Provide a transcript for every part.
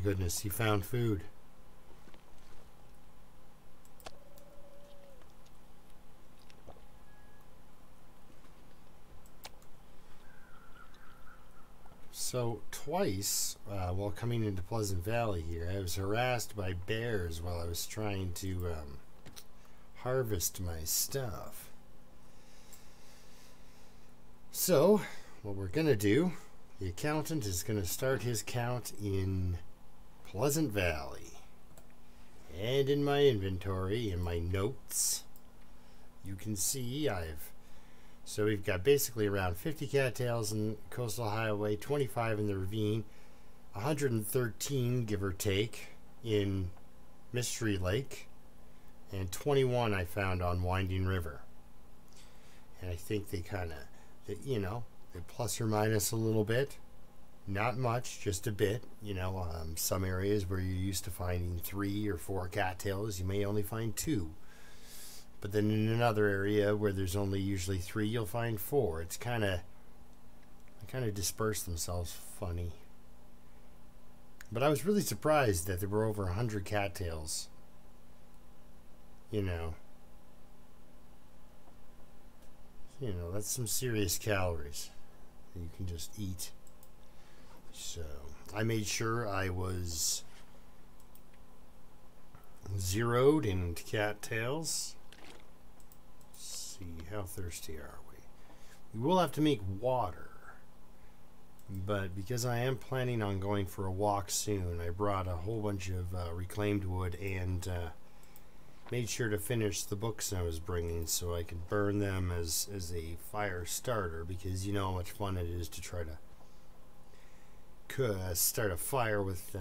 goodness, he found food. So twice while coming into Pleasant Valley here, I was harassed by bears while I was trying to harvest my stuff. So what we're going to do, the accountant is going to start his count in Pleasant Valley. And in my inventory, in my notes, you can see so we've got basically around 50 cattails in Coastal Highway, 25 in the ravine, 113 give or take in Mystery Lake, and 21 I found on Winding River. And I think they kind of, you know, they plus or minus a little bit. Not much, just a bit. You know, some areas where you're used to finding 3 or 4 cattails, you may only find 2. But then in another area where there's only usually 3, you'll find 4. It's they kind of disperse themselves funny. But I was really surprised that there were over 100 cattails. You know, that's some serious calories that you can just eat. So I made sure I was zeroed in cattails. See, how thirsty are we? We will have to make water, but because I am planning on going for a walk soon, I brought a whole bunch of reclaimed wood and made sure to finish the books I was bringing so I could burn them as a fire starter, because you know how much fun it is to try to start a fire with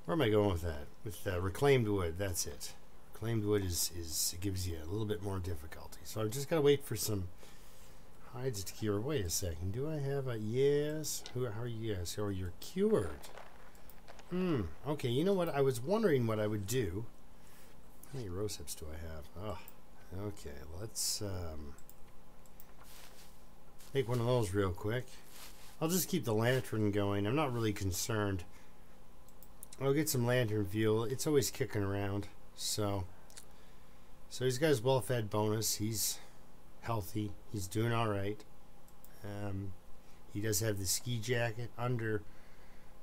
where am I going with that? With reclaimed wood. That's it. Reclaimed wood it gives you a little bit more difficulty. So I've just got to wait for some hides to cure. Wait a second. Do I have a yes? How are you? Yes. Oh, you're cured. Okay. You know what? I was wondering what I would do. How many rose hips do I have? Oh, okay. Let's make one of those real quick. I'll just keep the lantern going. I'm not really concerned. I'll get some lantern fuel. It's always kicking around. So he's got his well-fed bonus. He's healthy. He's doing all right. He does have the ski jacket under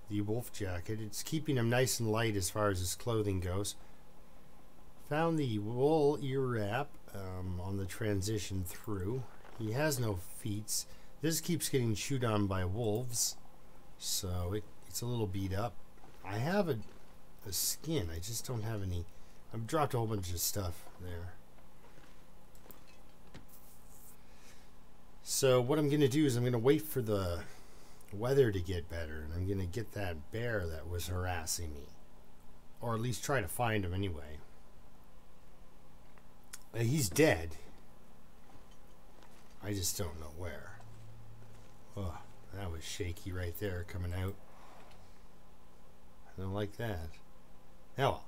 the wolf jacket. It's keeping him nice and light as far as his clothing goes. Found the wool ear wrap on the transition through. He has no feet. This keeps getting chewed on by wolves, so it's a little beat up. I have a skin. I just don't have any. I've dropped a whole bunch of stuff there. So what I'm going to do is I'm going to wait for the weather to get better, and I'm going to get that bear that was harassing me, or at least try to find him anyway. He's dead. I just don't know where. Oh, that was shaky right there coming out. I don't like that. Oh well.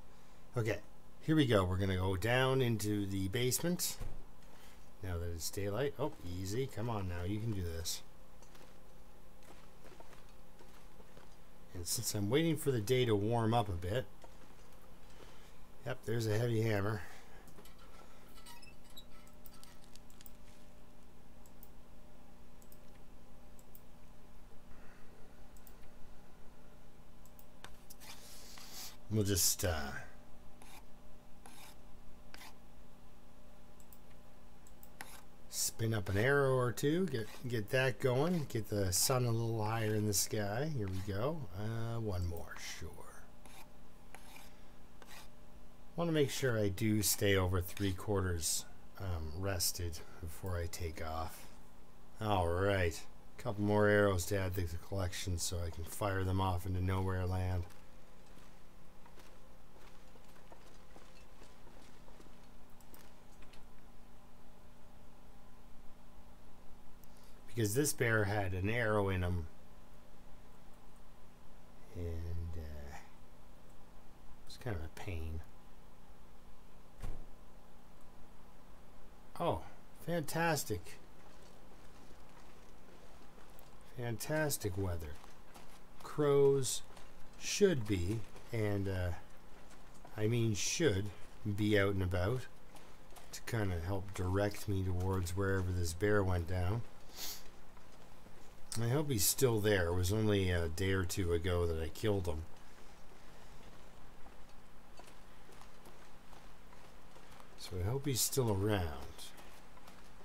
Okay, here we go. We're going to go down into the basement. Now that it's daylight. Oh, easy. Come on now. You can do this. And since I'm waiting for the day to warm up a bit. Yep, there's a heavy hammer. We'll just spin up an arrow or two, get that going, get the sun a little higher in the sky. Here we go. One more, sure. Want to make sure I do stay over 3/4 rested before I take off. All right, a couple more arrows to add to the collection so I can fire them off into nowhere land. Because this bear had an arrow in him, and it's kind of a pain. Oh, fantastic. Fantastic weather. Crows should be, and I mean should be out and about to kind of help direct me towards wherever this bear went down. I hope he's still there. It was only a day or two ago that I killed him. So I hope he's still around.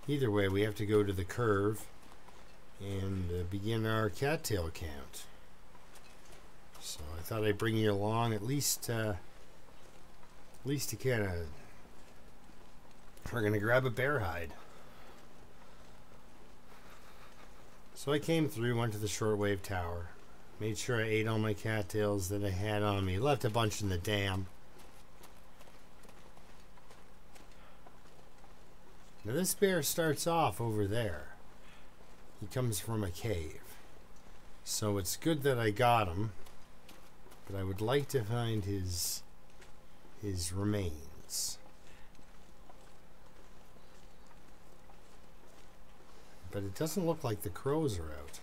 Either way, we have to go to the curve and begin our cattail count. So I thought I'd bring you along at least to kind of... We're going to grab a bear hide. So I came through, went to the shortwave tower, made sure I ate all my cattails that I had on me, left a bunch in the dam. Now this bear starts off over there. He comes from a cave. So it's good that I got him, but I would like to find his remains. But it doesn't look like the crows are out.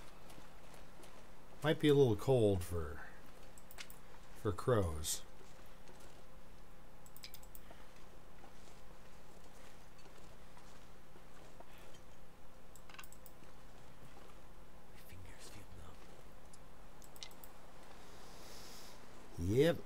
Might be a little cold for crows. Yep.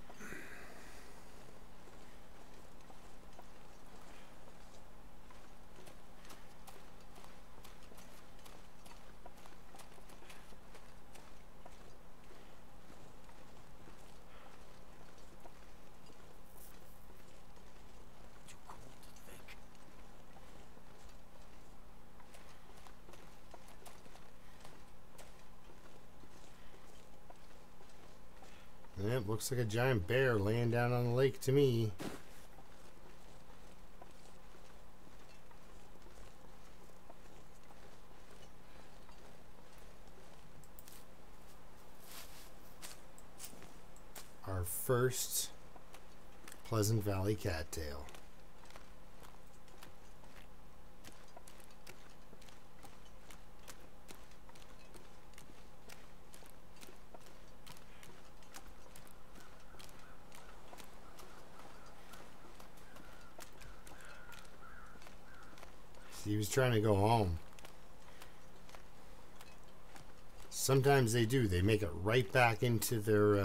Yep, looks like a giant bear laying down on the lake to me. Our first Pleasant Valley cattail. He was trying to go home. Sometimes they do. They make it right back into their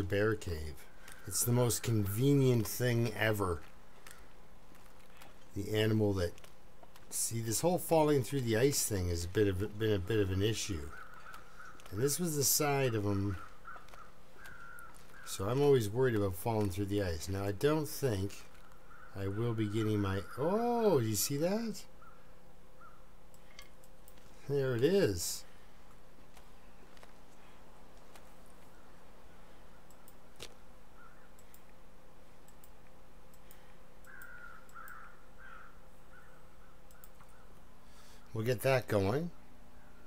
bear cave. It's the most convenient thing ever. The animal that... See, this whole falling through the ice thing has been a bit of an issue. And this was the side of them. So I'm always worried about falling through the ice. Now, I don't think I will be getting my... Oh, you see that? There it is. We'll get that going.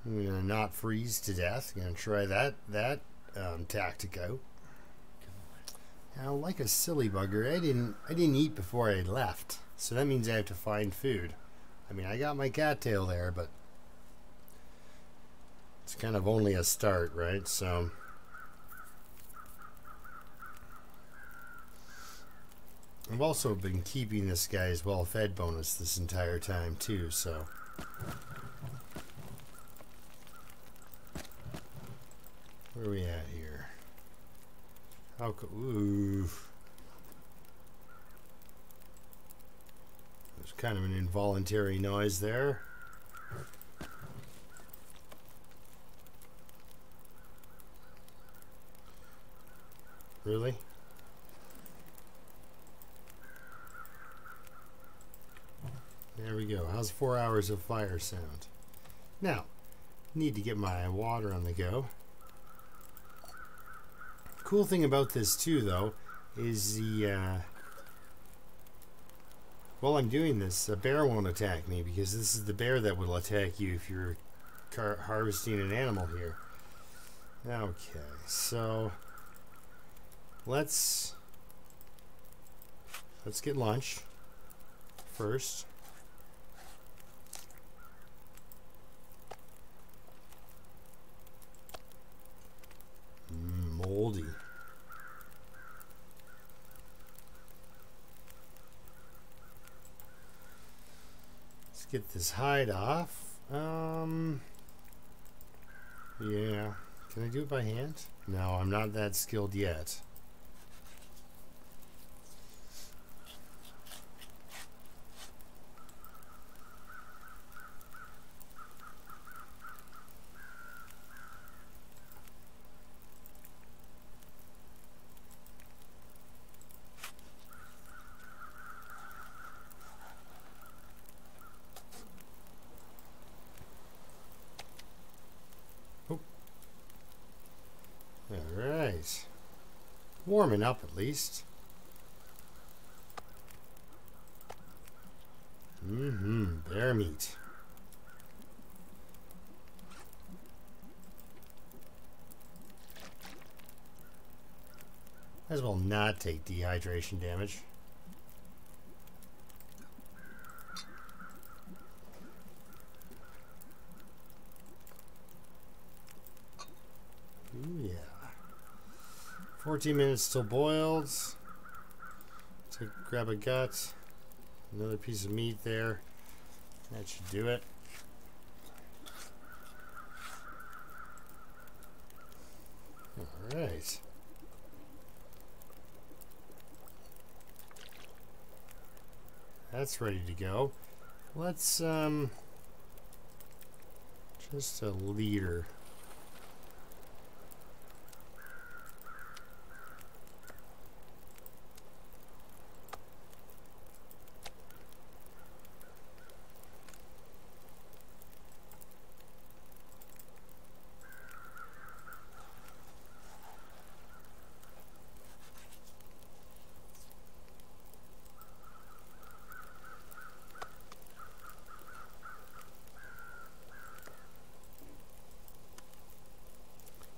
I'm gonna not freeze to death. I'm gonna try that tactic out. Now, like a silly bugger, I didn't eat before I left, so that means I have to find food. I mean, I got my cattail there, but it's kind of only a start, right? So I've also been keeping this guy's well-fed bonus this entire time too, so where are we at here? Ooh. There's kind of an involuntary noise there. Really? There we go. How's 4 hours of fire sound? Now, need to get my water on the go. Cool thing about this too, though, is while I'm doing this, a bear won't attack me, because this is the bear that will attack you if you're harvesting an animal here. Okay, so let's get lunch first. get this hide off. Yeah. Can I do it by hand? No, I'm not that skilled yet. Alright. Warming up at least. Bear meat. Might as well not take dehydration damage. Ooh, yeah. 14 minutes till boiled. Grab a gut. Another piece of meat there. That should do it. Alright. That's ready to go. Let's, just a liter.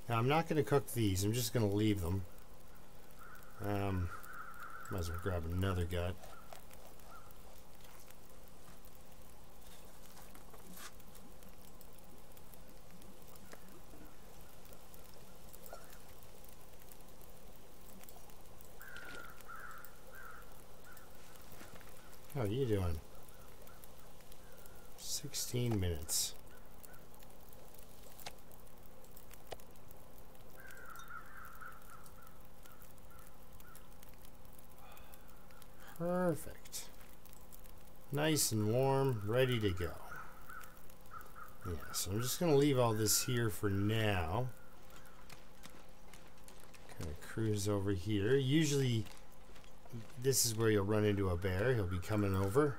Now I'm not going to cook these, I'm just going to leave them. Might as well grab another gut. How are you doing? 16 minutes. Perfect. Nice and warm, ready to go. Yeah, so I'm just going to leave all this here for now. Kind of cruise over here. Usually, this is where you'll run into a bear. He'll be coming over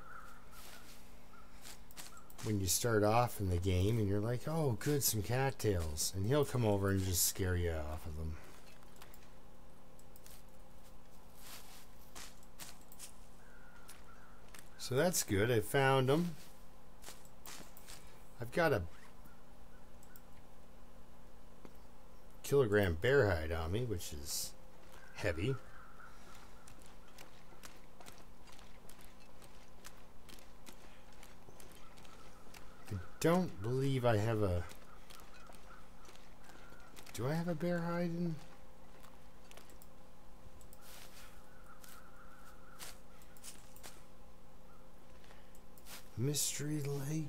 when you start off in the game, and you're like, oh, good, some cattails. And he'll come over and just scare you off of them. So that's good. I found them. I've got a kilogram bear hide on me, which is heavy. I don't believe I have a... Do I have a bear hide in? Mystery Lake?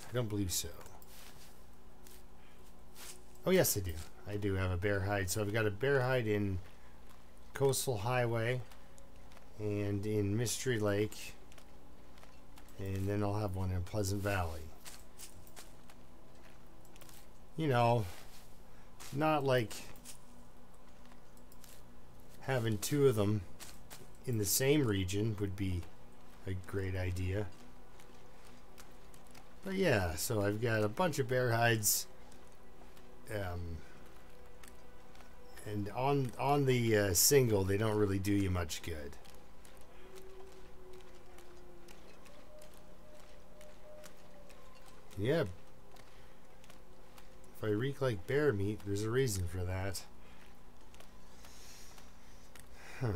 I don't believe so. Oh yes, I do. I do have a bear hide. So I've got a bear hide in Coastal Highway and in Mystery Lake, and then I'll have one in Pleasant Valley. You know, not like having two of them in the same region would be a great idea. But yeah, so I've got a bunch of bear hides, and on the single, they don't really do you much good. Yeah, if I reek like bear meat, there's a reason for that. Huh.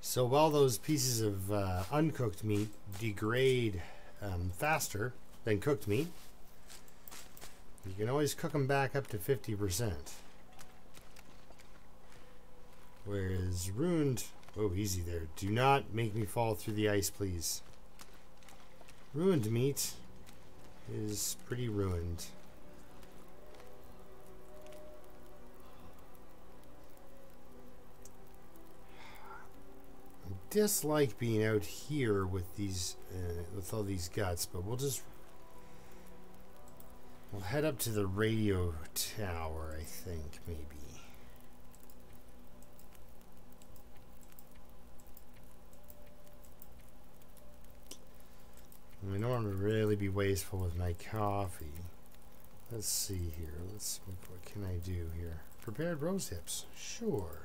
So while those pieces of uncooked meat degrade faster, than cooked meat. You can always cook them back up to 50%. Whereas ruined... Oh, easy there. Do not make me fall through the ice, please. Ruined meat is pretty ruined. I dislike being out here with these, with all these guts, but we'll head up to the radio tower, I think, maybe. I don't want to really be wasteful with my coffee. Let's see here. What can I do here? Prepared rose hips. Sure.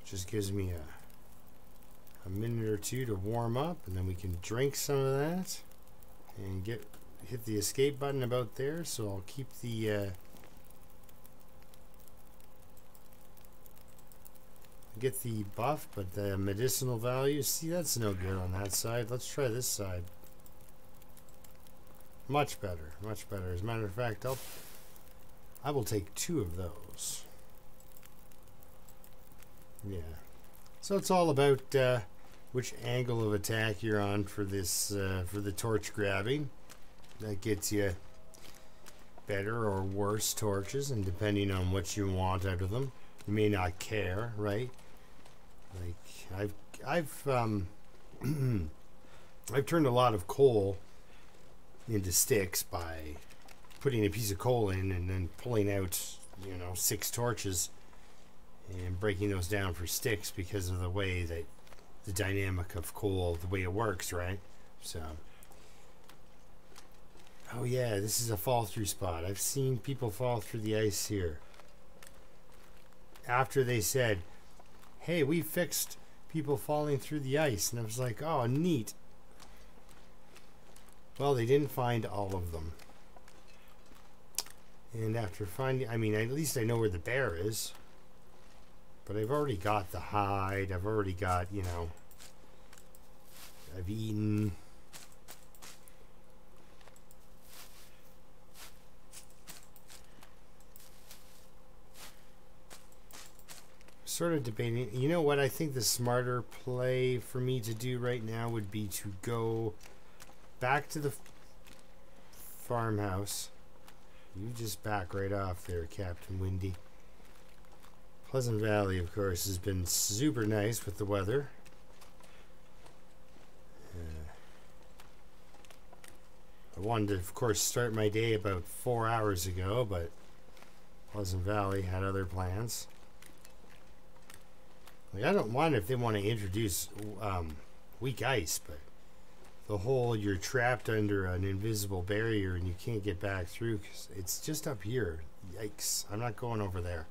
Just gives me a minute or two to warm up, and then we can drink some of that and hit the escape button about there. So I'll keep the get the buff, but the medicinal value, see, that's no good on that side. Let's try this side. Much better, much better. As a matter of fact, I will take 2 of those. Yeah. So it's all about which angle of attack you're on for this for the torch grabbing. That gets you better or worse torches, and depending on what you want out of them, you may not care, right? Like I've I've turned a lot of coal into sticks by putting a piece of coal in and then pulling out, 6 torches and breaking those down for sticks because of the way that the dynamic of coal, the way it works, right? So, oh yeah, this is a fall through spot. I've seen people fall through the ice here after they said, hey, we fixed people falling through the ice. And I was like, oh, neat. Well, they didn't find all of them. And after finding, I mean, at least I know where the bear is. But I've already got the hide. I've already got, I've eaten. Sort of debating. You know what? I think the smarter play for me to do right now would be to go back to the farmhouse. You just back right off there, Captain Windy. Pleasant Valley, of course, has been super nice with the weather. I wanted to, of course, start my day about 4 hours ago, but Pleasant Valley had other plans. Like, I don't mind if they want to introduce weak ice, but the whole you're trapped under an invisible barrier and you can't get back through because it's just up here. Yikes. I'm not going over there.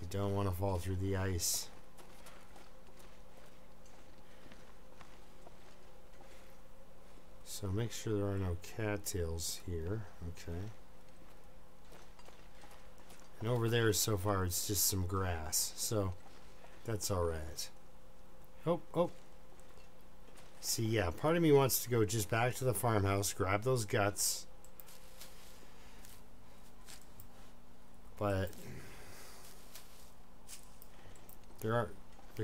I don't want to fall through the ice. So make sure there are no cattails here. Okay. And over there so far it's just some grass. So that's alright. Oh. See, yeah, part of me wants to go just back to the farmhouse, grab those guts. But they're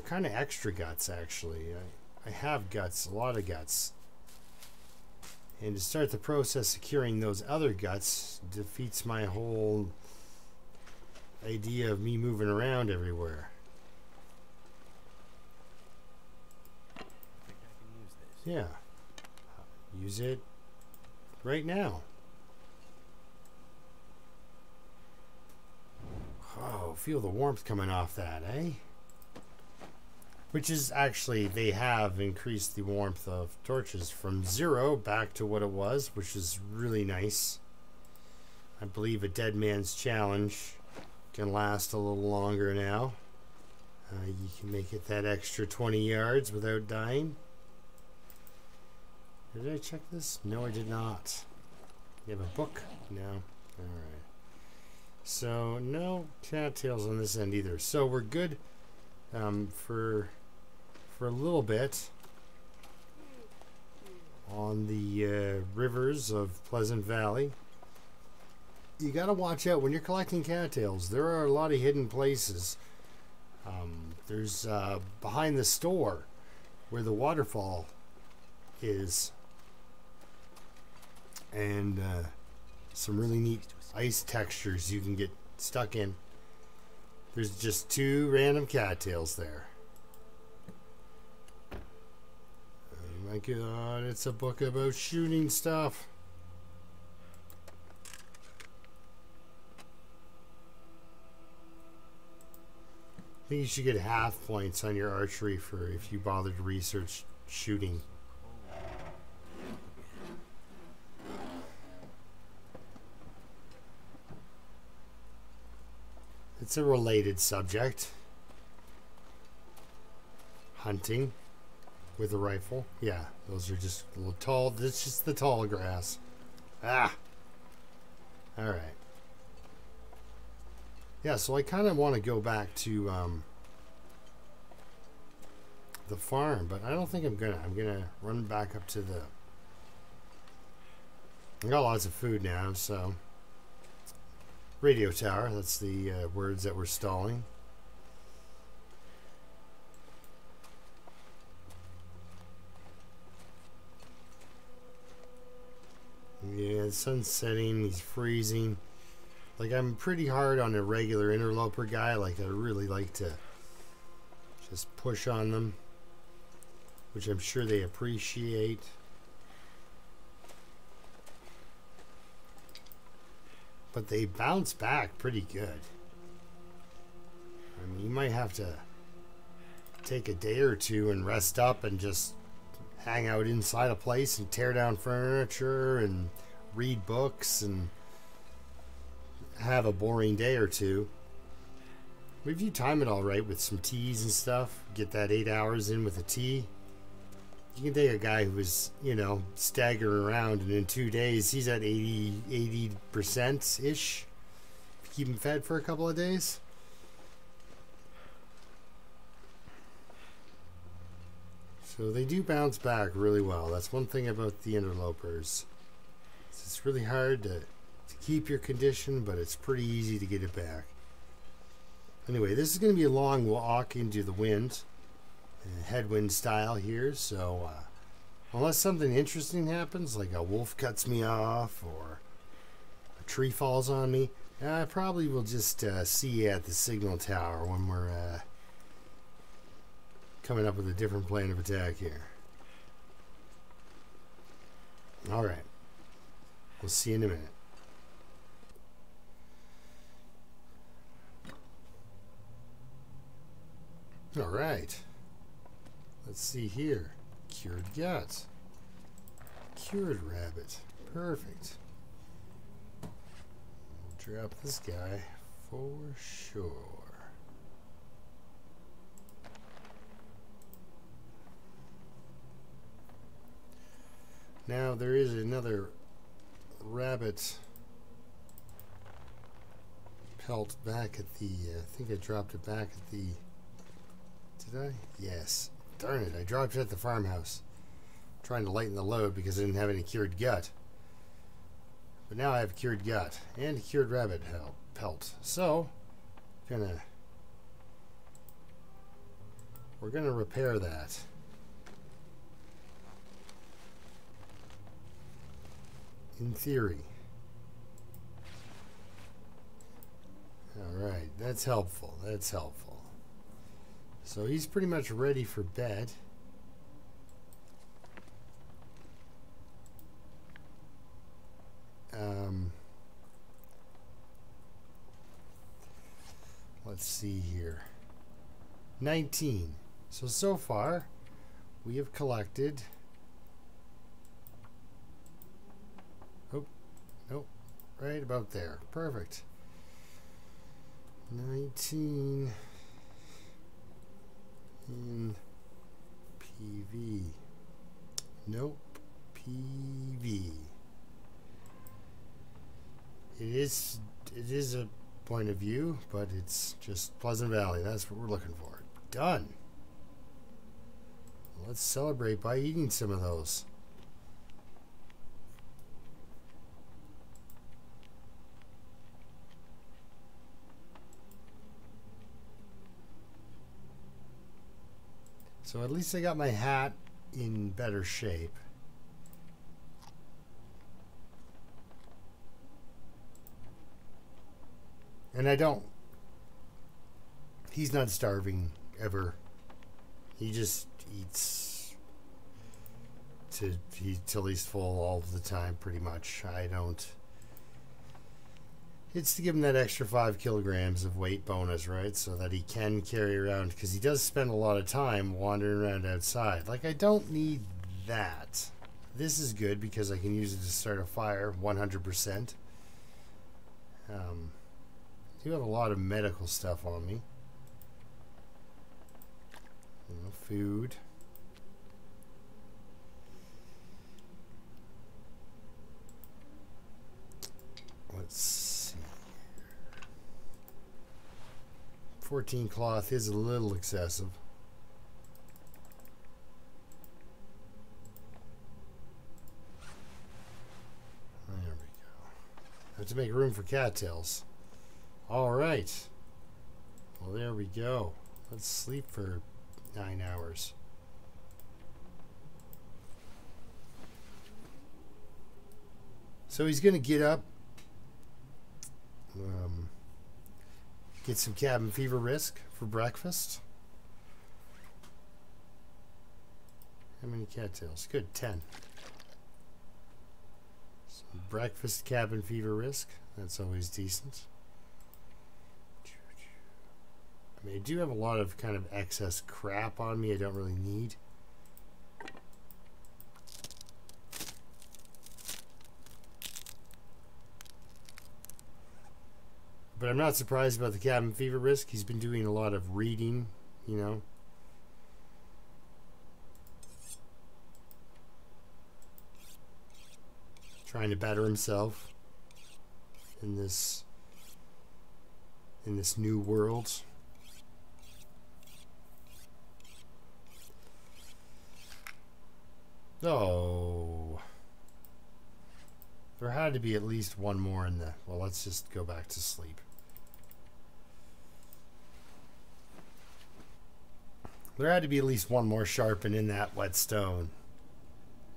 kind of extra guts, actually. I have guts, a lot of guts. And to start the process securing those other guts defeats my whole idea of me moving around everywhere. Yeah, use it right now. Oh, feel the warmth coming off that, eh? Which is actually, they have increased the warmth of torches from 0 back to what it was, which is really nice. I believe a Dead Man's Challenge can last a little longer now. You can make it that extra 20 yards without dying. Did I check this? No, I did not. You have a book? No. Alright. So, no cattails on this end either. So, we're good for a little bit. on the rivers of Pleasant Valley. You got to watch out when you're collecting cattails. There are a lot of hidden places. There's behind the store where the waterfall is, and some really neat ice textures you can get stuck in. There's just 2 random cattails there. Oh my god, it's a book about shooting stuff. I think you should get half points on your archery for if you bother to research shooting. It's a related subject. Hunting with a rifle. Yeah, those are just a little tall. That's just the tall grass. Ah! Alright. Yeah, so I kind of want to go back to the farm, but I don't think I'm gonna. I'm gonna run back up to the... I got lots of food now, so... Radio tower, that's the words that we're stalling. Yeah, the sun's setting, he's freezing. Like, I'm pretty hard on a regular interloper guy. Like, I really like to just push on them, which I'm sure they appreciate. But they bounce back pretty good. I mean, you might have to take a day or two and rest up and just hang out inside a place and tear down furniture and read books and have a boring day or two. But if you time it all right with some teas and stuff, get that 8 hours in with a tea, you can take a guy who was, you know, staggering around, and in 2 days he's at 80% ish. Keep him fed for a couple of days. So they do bounce back really well. That's one thing about the interlopers. It's really hard to keep your condition, but it's pretty easy to get it back. Anyway, this is going to be a long walk into the wind, headwind style here, so unless something interesting happens, like a wolf cuts me off or a tree falls on me, I probably will just see you at the signal tower when we're coming up with a different plan of attack here. Alright, we'll see you in a minute. Alright, let's see here. Cured gut. Cured rabbit. Perfect. We'll drop this guy for sure. Now there is another rabbit pelt back at the, I think I dropped it back at the, did I? Yes. Darn it, I dropped it at the farmhouse. I'm trying to lighten the load because I didn't have any cured gut. But now I have cured gut and a cured rabbit pelt. So, we're gonna repair that. In theory. Alright, that's helpful. That's helpful. So he's pretty much ready for bed. Let's see here. 19. So far, we have collected... Oh, nope. Right about there. Perfect. 19 in PV. Nope. PV. It is a point of view, but it's just Pleasant Valley. That's what we're looking for. Done. Let's celebrate by eating some of those. So at least I got my hat in better shape. And I don't... He's not starving ever. He just eats till he's full all the time, pretty much. I don't... It's to give him that extra 5 kilograms of weight bonus, right? So that he can carry around, because he does spend a lot of time wandering around outside. Like, I don't need that. This is good because I can use it to start a fire 100%. I do have a lot of medical stuff on me. Food. Let's see. 14 cloth is a little excessive. There we go. Have to make room for cattails. All right. Well, there we go. Let's sleep for 9 hours. So he's going to get up, get some cabin fever risk for breakfast. How many cattails? Good, 10. Some breakfast cabin fever risk. That's always decent. I mean, I do have a lot of kind of excess crap on me I don't really need. But I'm not surprised about the cabin fever risk. He's been doing a lot of reading, you know. Trying to better himself in this new world. Oh, there had to be at least one more in the... Well, let's just go back to sleep. There had to be at least one more sharpen in that whetstone.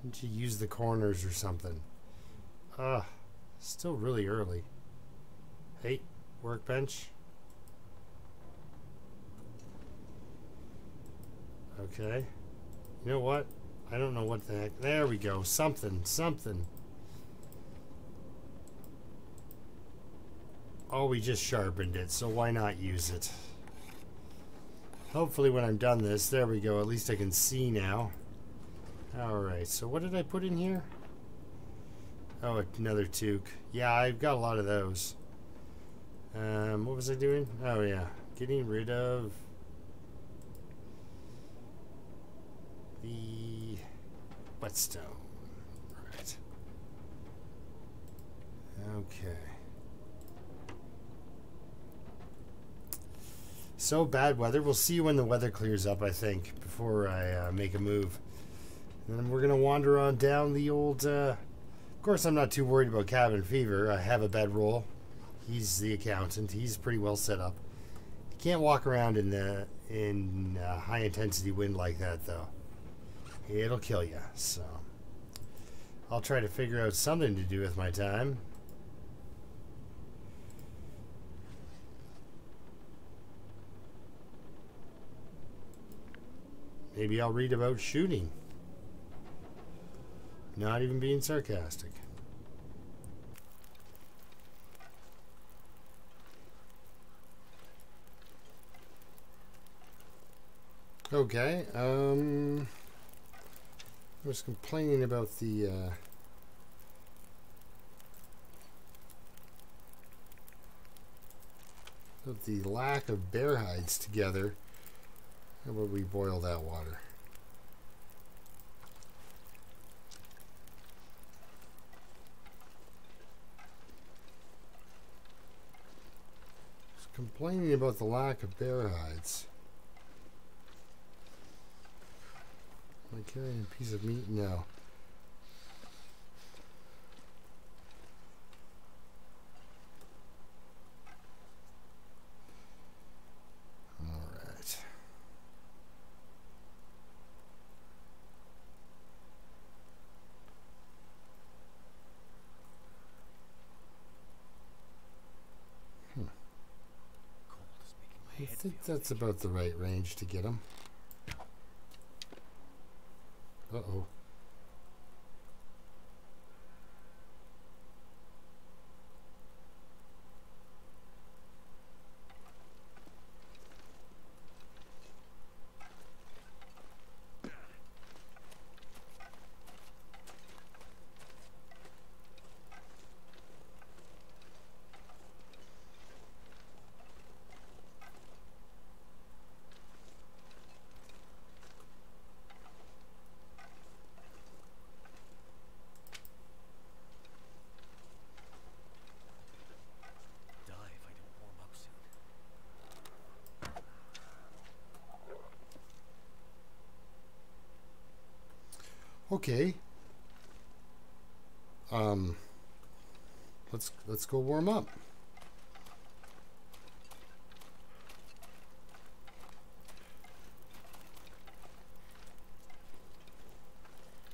Didn't you use the corners or something? Still really early. Hey, workbench. Okay. You know what? I don't know what the heck. There we go. Something. Oh, we just sharpened it, so why not use it? Hopefully when I'm done this, there we go. At least I can see now. Alright, so what did I put in here? Oh, another toque. Yeah, I've got a lot of those. What was I doing? Oh, yeah. Getting rid of the whetstone. Right. Okay. So bad weather. We'll see when the weather clears up, I think, before I make a move. And then we're going to wander on down the old... Of course, I'm not too worried about cabin fever. I have a bedroll. He's the accountant. He's pretty well set up. You can't walk around in high-intensity wind like that, though. It'll kill you. So I'll try to figure out something to do with my time. Maybe I'll read about shooting. Not even being sarcastic. Okay, I was complaining about the lack of bear hides together. How about we boil that water? I was complaining about the lack of bear hides. Am I carrying a piece of meat? No. I think that's about the right range to get him. Uh-oh. Okay. Let's go warm up.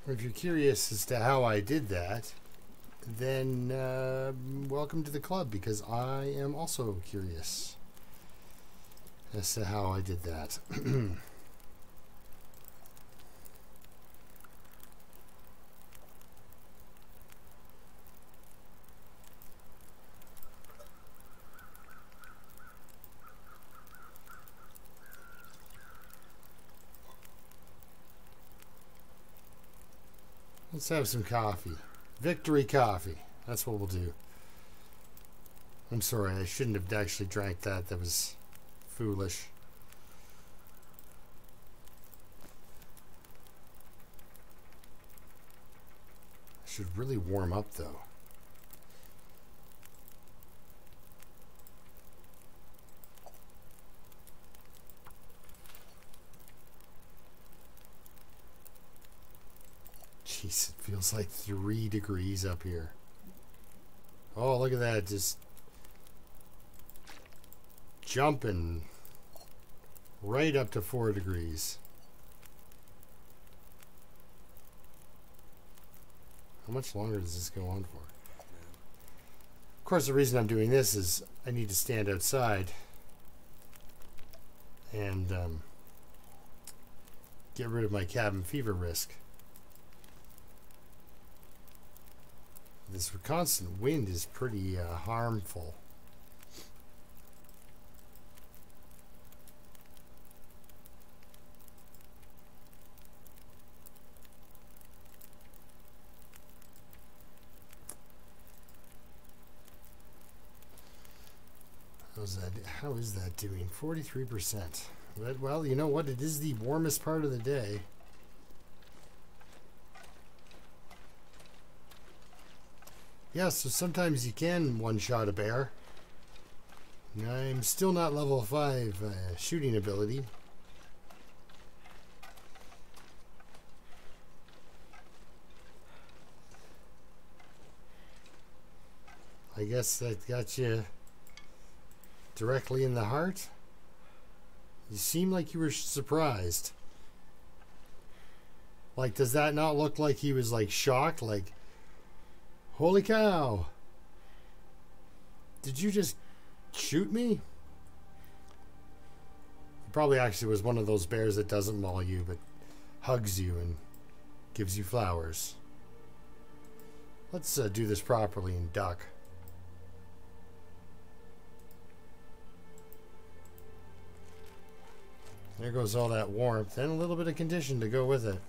If you're curious as to how I did that, then welcome to the club, because I am also curious as to how I did that. Let's have some coffee. Victory coffee. That's what we'll do. I'm sorry, I shouldn't have actually drank that. That was foolish. I should really warm up, though. Jeez, it feels like 3 degrees up here. Oh, look at that. Just jumping right up to 4 degrees. How much longer does this go on for? Of course, the reason I'm doing this is I need to stand outside and get rid of my cabin fever risk. This constant wind is pretty harmful. How is that doing? 43%. Well, you know what? It is the warmest part of the day. Yeah, so sometimes you can one-shot a bear. I'm still not level 5 shooting ability. I guess that got you directly in the heart. You seem like you were surprised. Like, does that not look like he was like shocked? Like, holy cow! Did you just shoot me? He probably actually was one of those bears that doesn't maul you, but hugs you and gives you flowers. Let's do this properly and duck. There goes all that warmth and a little bit of condition to go with it.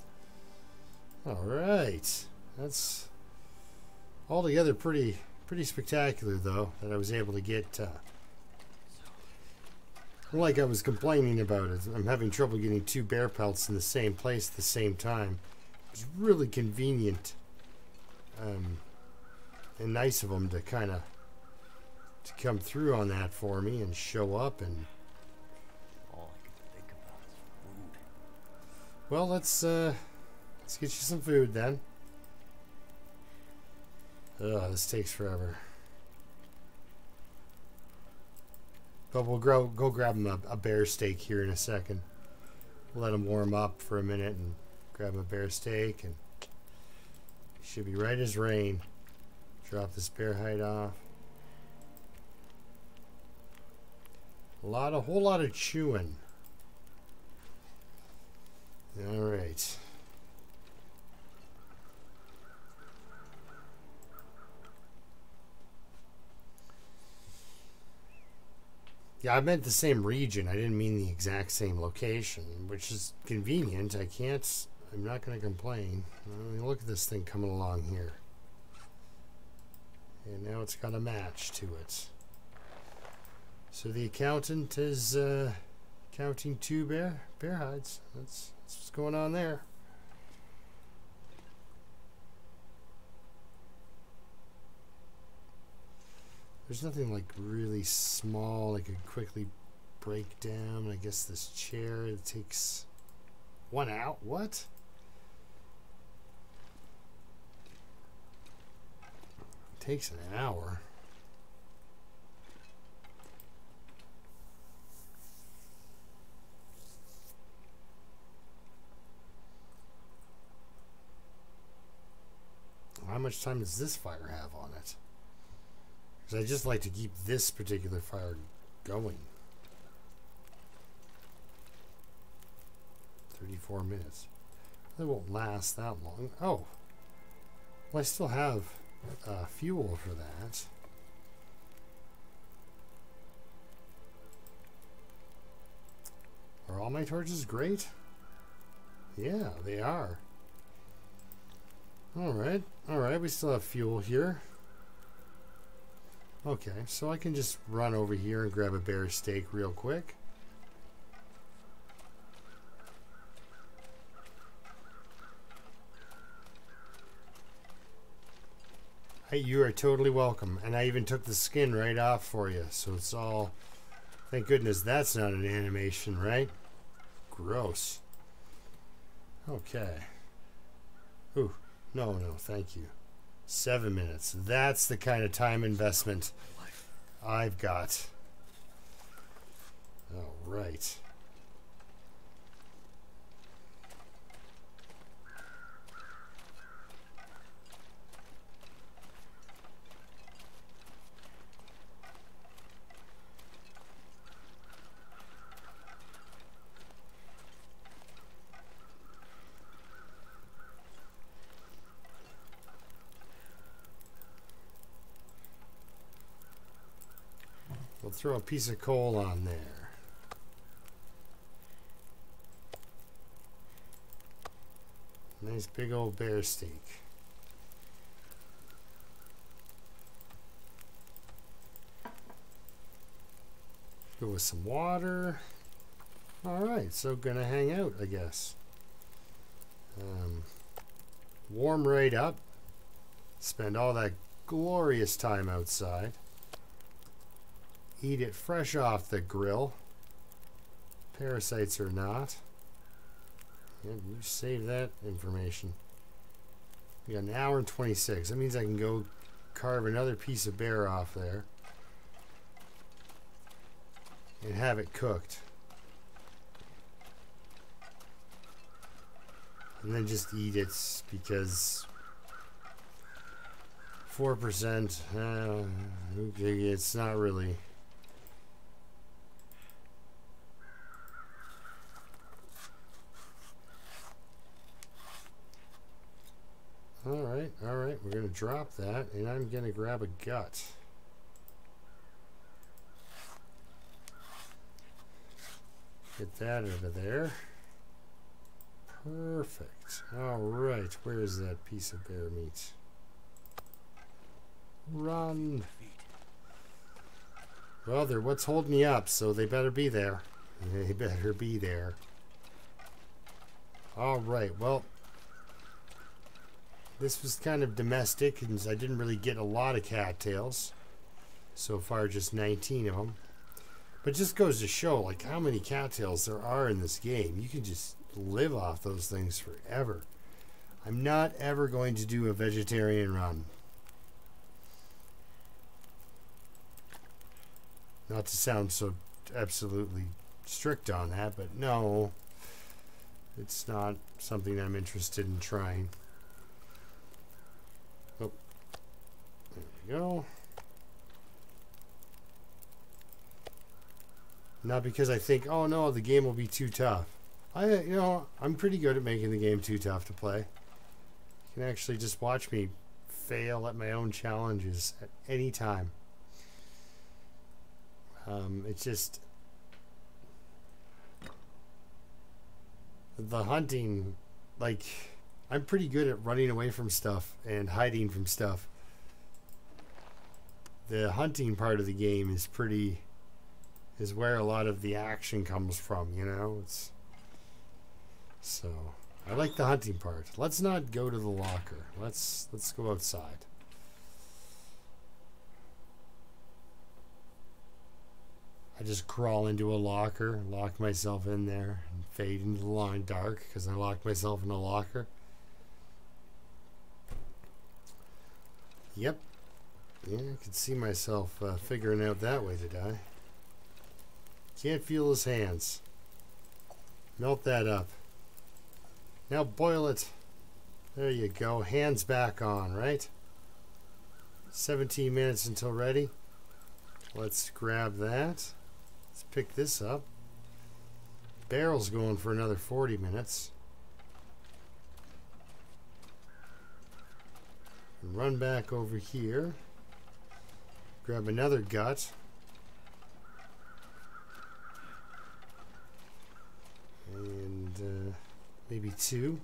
Alright. That's altogether pretty spectacular, though, that I was able to get. Like I was complaining about it, I'm having trouble getting 2 bear pelts in the same place at the same time. It was really convenient and nice of them to kind of come through on that for me and show up. And all I can think about is food. Well, let's get you some food then. Ugh, this takes forever. But we'll go grab him a bear steak here in a second. We'll let him warm up for a minute and grab a bear steak, and should be right as rain. Drop this bear hide off. Whole lot of chewing. All right. Yeah, I meant the same region. I didn't mean the exact same location, which is convenient. I'm not going to complain. I mean, look at this thing coming along here. And now it's got a match to it. So the accountant is counting 2 bear hides. That's what's going on there. There's nothing like really small I could quickly break down. I guess this chair, it takes 1 hour. What? It takes an hour. How much time does this fire have on it? Because I just like to keep this particular fire going. 34 minutes. It won't last that long. Oh. Well, I still have fuel for that. Are all my torches great? Yeah, they are. Alright, we still have fuel here. Okay, so I can just run over here and grab a bear steak real quick. Hey, you are totally welcome. And I even took the skin right off for you, so it's all... Thank goodness that's not an animation, right? Gross. Okay. Ooh, no, thank you. 7 minutes. That's the kind of time investment I've got. All right. We'll throw a piece of coal on there. Nice big old bear steak. Go with some water. Alright, so gonna hang out, I guess. Warm right up. Spend all that glorious time outside. Eat it fresh off the grill. Parasites or not. Yeah, you save that information. We got 1 hour and 26. That means I can go carve another piece of bear off there. And have it cooked. And then just eat it because 4%, it's not really... Alright, we're going to drop that, and I'm going to grab a gut. Get that out of there. Perfect. Alright, where is that piece of bear meat? Run! Well, they're what's holding you up, so they better be there. They better be there. Alright, well... This was kind of domestic, and I didn't really get a lot of cattails. So far, just 19 of them. But it just goes to show, like, how many cattails there are in this game. You can just live off those things forever. I'm not ever going to do a vegetarian run. Not to sound so absolutely strict on that, but no. It's not something I'm interested in trying. Oh, there we go. Not because I think, oh no, the game will be too tough. I'm pretty good at making the game too tough to play. You can actually just watch me fail at my own challenges at any time. It's just the hunting, like, I'm pretty good at running away from stuff and hiding from stuff. The hunting part of the game is where a lot of the action comes from, you know? So I like the hunting part. Let's not go to the locker. Let's go outside. I just crawl into a locker, lock myself in there, and fade into the long dark because I locked myself in a locker. Yep. Yeah, I could see myself figuring out that way to die. Can't feel his hands. Melt that up. Now boil it. There you go. Hands back on, right? 17 minutes until ready. Let's grab that. Let's pick this up. Barrel's going for another 40 minutes. Run back over here. Grab another gut. And maybe two.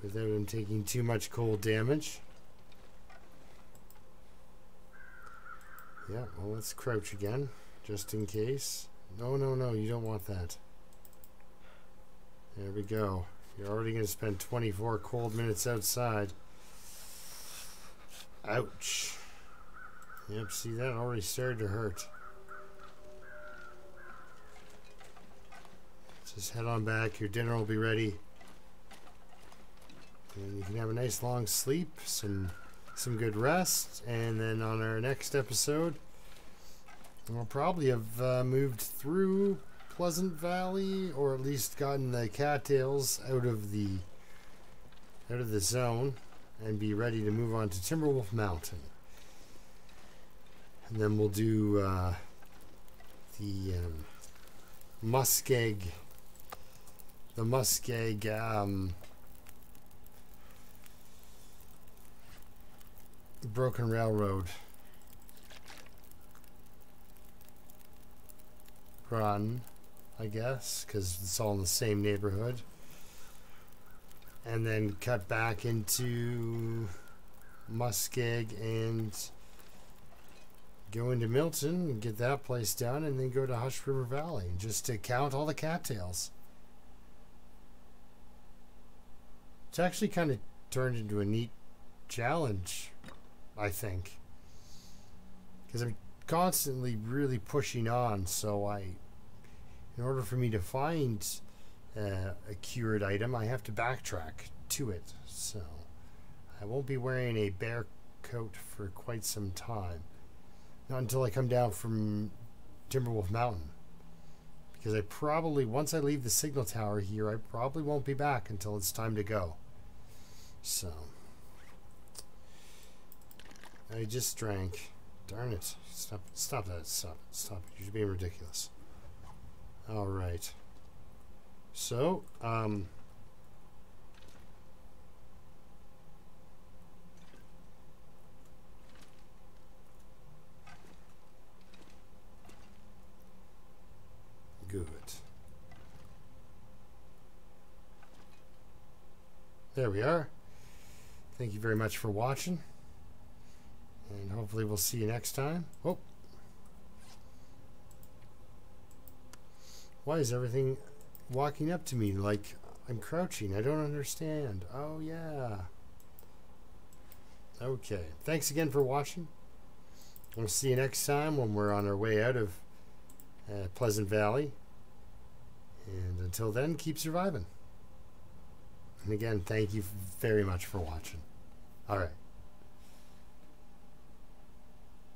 Without him taking too much cold damage. Yeah, well, let's crouch again, just in case. No, you don't want that. There we go. You're already going to spend 24 cold minutes outside. Ouch. Yep, see, that already started to hurt. Just head on back. Your dinner will be ready. And you can have a nice long sleep, some good rest, and then on our next episode, we'll probably have moved through Pleasant Valley, or at least gotten the cattails out of the zone, and be ready to move on to Timberwolf Mountain. And then we'll do the Muskeg. The Muskeg. Broken Railroad run, I guess, because it's all in the same neighborhood, and then cut back into Muskeg and go into Milton and get that place done, and then go to Hush River Valley just to count all the cattails. It's actually kind of turned into a neat challenge, I think, because I'm constantly really pushing on. So in order for me to find a cured item, I have to backtrack to it. So I won't be wearing a bear coat for quite some time, not until I come down from Timberwolf Mountain, because I probably, once I leave the signal tower here, I probably won't be back until it's time to go. So I just drank. Darn it. Stop that. Stop it. You're being ridiculous. Alright. So, good. There we are. Thank you very much for watching. And hopefully we'll see you next time. Oh. Why is everything walking up to me like I'm crouching? I don't understand. Oh, yeah. Okay. Thanks again for watching. We'll see you next time when we're on our way out of Pleasant Valley. And until then, keep surviving. And again, thank you very much for watching. All right.